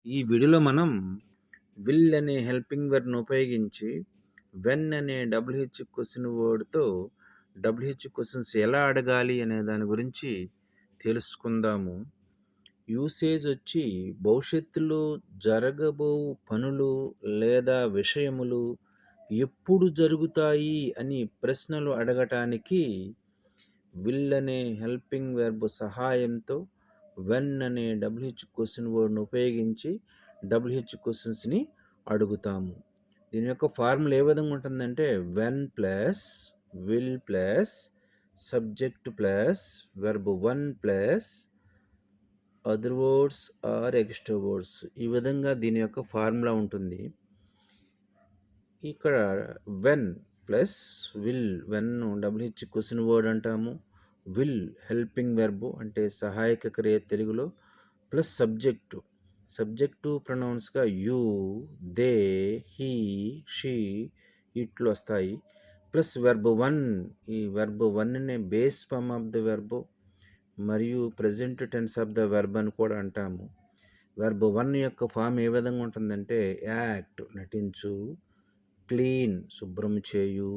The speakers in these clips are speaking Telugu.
ఈ వీడియోలో మనం విల్ అనే హెల్పింగ్ వర్బ్‌ని ఉపయోగించి వెన్ అనే డబ్ల్యూహెచ్ క్వెషన్ వర్డ్‌తో డబ్ల్యూహెచ్ క్వెషన్స్ ఎలా అడగాలి అనే దాని గురించి తెలుసుకుందాము. యూసేజ్ వచ్చి భవిష్యత్తులో జరగబోవు పనులు లేదా విషయములు ఎప్పుడు జరుగుతాయి అని ప్రశ్నలు అడగటానికి విల్ అనే హెల్పింగ్ వెర్బ్ సహాయంతో వెన్ అనే డబ్ల్యూహెచ్ క్వెషన్ వర్డ్‌ని ఉపయోగించి డబ్ల్యూహెచ్ క్వెషన్స్‌ని అడుగుతాము. దీని యొక్క ఫార్ములా ఏ విధంగా ఉంటుందంటే when plus will plus subject plus verb one plus other words or extra words. ఈ విధంగా దీని యొక్క ఫార్ములా ఉంటుంది. ఇక్కడ when plus will, when WH question word అంటాము. విల్ హెల్పింగ్ వెర్బ్ అంటే సహాయక క్రియ తెలుగులో, ప్లస్ సబ్జెక్టు ప్రొనౌన్స్గా యూ, దే, హీ, షీ ఇట్లు వస్తాయి. ప్లస్ వెర్బ్ వన్, ఈ వెర్బ్ వన్నే base form of the verb మరియు present tense of the verb అని కూడా అంటాము. వెర్బ్ వన్ యొక్క ఫామ్ ఏ విధంగా ఉంటుందంటే యాక్ట్ నటించు, క్లీన్ శుభ్రం చేయు,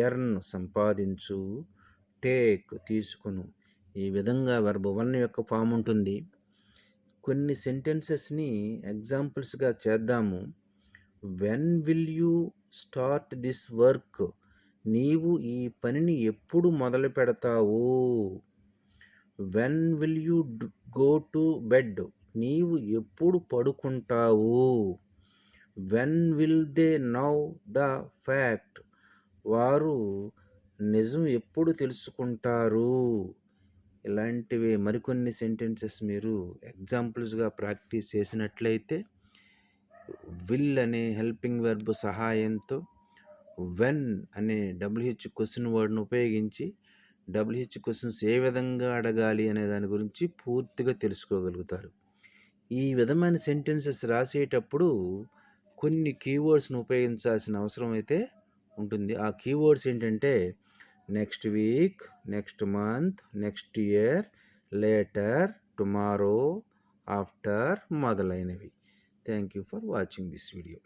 ఎర్న్ సంపాదించు, టేక్ తీసుకును. ఈ విధంగా వెర్బ్ వన్ యొక్క ఫామ్ ఉంటుంది. కొన్ని సెంటెన్సెస్ని ఎగ్జాంపుల్స్గా చేద్దాము. When will you start this work? నీవు ఈ పనిని ఎప్పుడు మొదలు పెడతావు? When will you go to bed? నీవు ఎప్పుడు పడుకుంటావు? When will they know the fact? వారు నిజం ఎప్పుడు తెలుసుకుంటారు? ఇలాంటివి మరికొన్ని సెంటెన్సెస్ మీరు ఎగ్జాంపుల్స్గా ప్రాక్టీస్ చేసినట్లయితే విల్ అనే హెల్పింగ్ వెర్బ్ సహాయంతో వెన్ అనే డబ్ల్యూహెచ్ క్వెషన్ వర్డ్ను ఉపయోగించి డబ్ల్యూహెచ్ క్వెషన్స్ ఏ విధంగా అడగాలి అనే దాని గురించి పూర్తిగా తెలుసుకోగలుగుతారు. ఈ విధమైన సెంటెన్సెస్ రాసేటప్పుడు కొన్ని కీవర్డ్స్ను ఉపయోగించాల్సిన అవసరం అయితే ఉంటుంది. ఆ కీవర్డ్స్ ఏంటంటే next week, next month, next year, later, tomorrow, after మొదలైనవి. Thank you for watching this video.